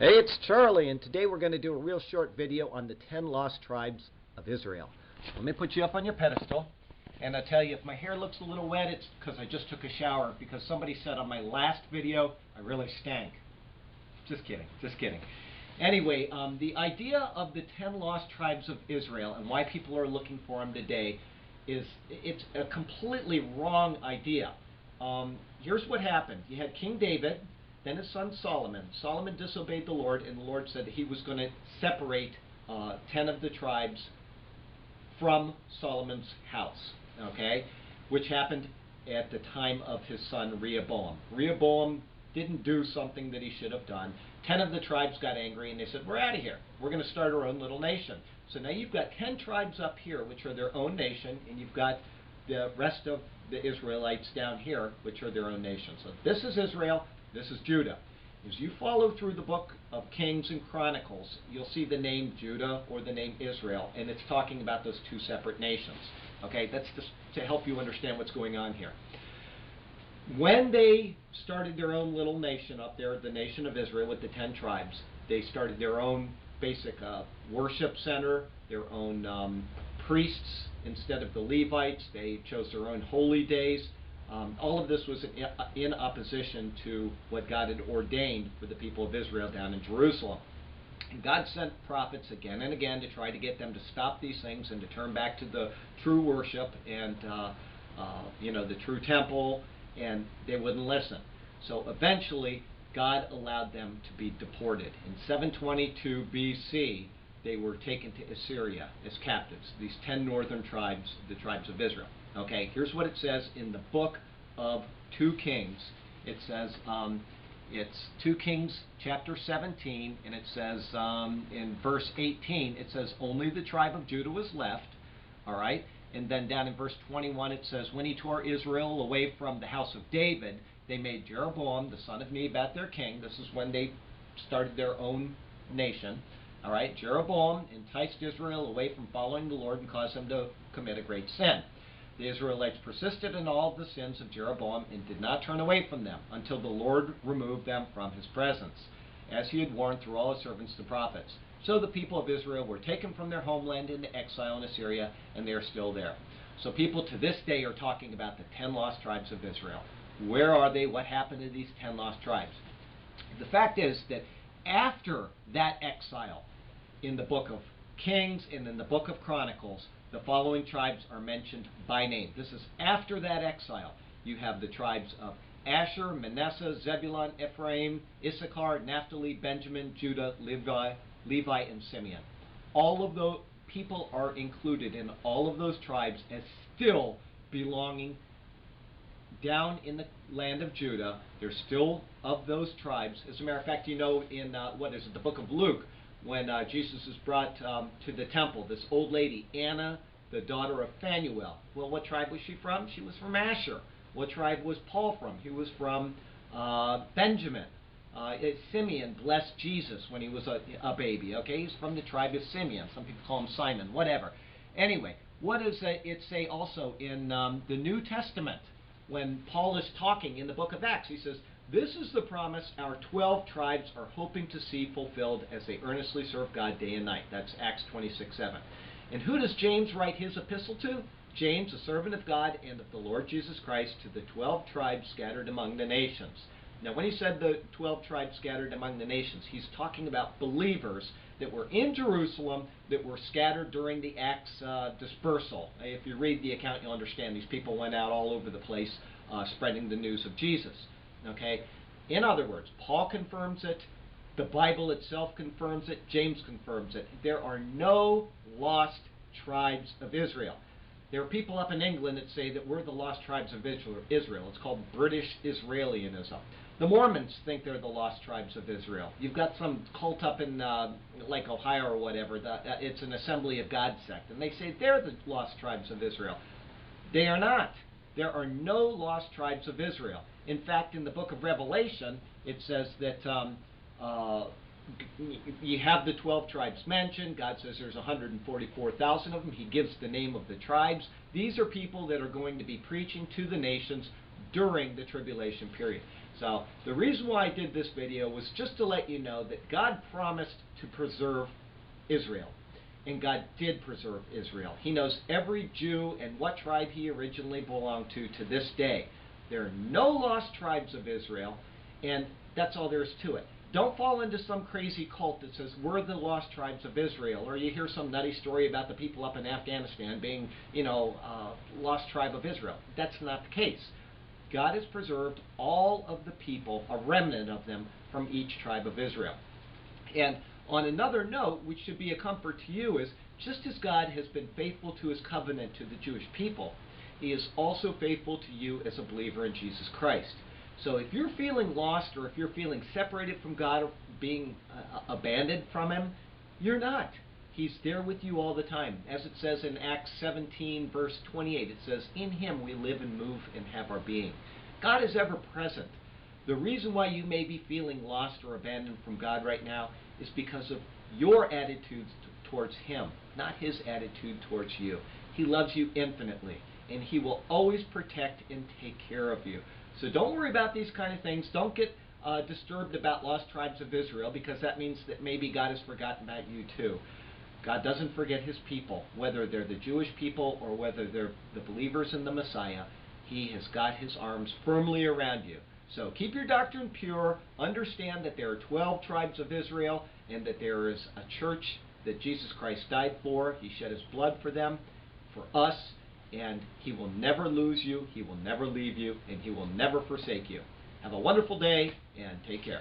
Hey, it's Charlie, and today we're going to do a real short video on the 10 lost tribes of Israel. Let me put you up on your pedestal, and I'll tell you, if my hair looks a little wet, it's because I just took a shower, because somebody said on my last video I really stank. Just kidding, just kidding. Anyway, the idea of the 10 lost tribes of Israel and why people are looking for them today is it's a completely wrong idea. Here's what happened. You had King David, then his son Solomon. Solomon disobeyed the Lord, and the Lord said that he was going to separate 10 of the tribes from Solomon's house, okay, which happened at the time of his son Rehoboam. Rehoboam didn't do something that he should have done. 10 of the tribes got angry, and they said, we're out of here. We're going to start our own little nation. So now you've got 10 tribes up here, which are their own nation, and you've got the rest of the Israelites down here, which are their own nation. So this is Israel. This is Judah. As you follow through the book of Kings and Chronicles, you'll see the name Judah or the name Israel, and it's talking about those two separate nations. Okay, that's just to help you understand what's going on here. When they started their own little nation up there, the nation of Israel with the 10 tribes, they started their own basic worship center, their own priests instead of the Levites. They chose their own holy days. All of this was in opposition to what God had ordained for the people of Israel down in Jerusalem. And God sent prophets again and again to try to get them to stop these things and to turn back to the true worship and the true temple, and they wouldn't listen. So eventually God allowed them to be deported. In 722 BC, they were taken to Assyria as captives, these 10 northern tribes, the tribes of Israel. Okay, here's what it says in the book of 2 Kings. It says, it's 2 Kings chapter 17, and it says in verse 18, it says, only the tribe of Judah was left, all right? And then down in verse 21, it says, when he tore Israel away from the house of David, they made Jeroboam, the son of Nebat, their king. This is when they started their own nation. All right, Jeroboam enticed Israel away from following the Lord and caused them to commit a great sin. The Israelites persisted in all of the sins of Jeroboam and did not turn away from them until the Lord removed them from his presence, as he had warned through all his servants the prophets. So the people of Israel were taken from their homeland into exile in Assyria, and they are still there. So people to this day are talking about the 10 lost tribes of Israel. Where are they? What happened to these 10 lost tribes? The fact is that after that exile, in the book of Kings and in the book of Chronicles, the following tribes are mentioned by name. This is after that exile. You have the tribes of Asher, Manasseh, Zebulun, Ephraim, Issachar, Naphtali, Benjamin, Judah, Levi, and Simeon. All of those people are included in all of those tribes as still belonging down in the land of Judah. They're still of those tribes. As a matter of fact, you know, in the book of Luke, when Jesus is brought to the temple, this old lady, Anna, the daughter of Phanuel. Well, what tribe was she from? She was from Asher. What tribe was Paul from? He was from Benjamin. Simeon blessed Jesus when he was a baby. Okay, he's from the tribe of Simeon. Some people call him Simon, whatever. Anyway, what does it say also in the New Testament? When Paul is talking in the book of Acts, he says, this is the promise our 12 tribes are hoping to see fulfilled as they earnestly serve God day and night. That's Acts 26:7. And who does James write his epistle to? James, a servant of God and of the Lord Jesus Christ, to the 12 tribes scattered among the nations. Now, when he said the 12 tribes scattered among the nations, he's talking about believers that were in Jerusalem that were scattered during the Acts dispersal. If you read the account, you'll understand these people went out all over the place spreading the news of Jesus. Okay? In other words, Paul confirms it, the Bible itself confirms it, James confirms it. There are no lost tribes of Israel. There are people up in England that say that we're the lost tribes of Israel. It's called British Israelianism. The Mormons think they're the lost tribes of Israel. You've got some cult up in like Ohio or whatever. It's an Assembly of God sect, and they say they're the lost tribes of Israel. They are not. There are no lost tribes of Israel. In fact, in the book of Revelation, it says that you have the 12 tribes mentioned. God says there's 144,000 of them. He gives the name of the tribes. These are people that are going to be preaching to the nations during the tribulation period. So the reason why I did this video was just to let you know that God promised to preserve Israel. And God did preserve Israel. He knows every Jew and what tribe he originally belonged to this day. There are no lost tribes of Israel, and that's all there is to it. Don't fall into some crazy cult that says we're the lost tribes of Israel, or you hear some nutty story about the people up in Afghanistan being, lost tribe of Israel. That's not the case. God has preserved all of the people, a remnant of them, from each tribe of Israel. And on another note, which should be a comfort to you, is just as God has been faithful to his covenant to the Jewish people, he is also faithful to you as a believer in Jesus Christ. So if you're feeling lost, or if you're feeling separated from God, or being abandoned from him, you're not. He's there with you all the time. As it says in Acts 17, verse 28, it says, "In him we live and move and have our being." God is ever present. The reason why you may be feeling lost or abandoned from God right now is because of your attitudes towards him, not his attitude towards you. He loves you infinitely, and he will always protect and take care of you. So don't worry about these kind of things. Don't get disturbed about lost tribes of Israel, because that means that maybe God has forgotten about you too. God doesn't forget his people, whether they're the Jewish people or whether they're the believers in the Messiah. He has got his arms firmly around you. So keep your doctrine pure. Understand that there are 12 tribes of Israel, and that there is a church that Jesus Christ died for. He shed his blood for them, for us, and he will never lose you. He will never leave you, and he will never forsake you. Have a wonderful day, and take care.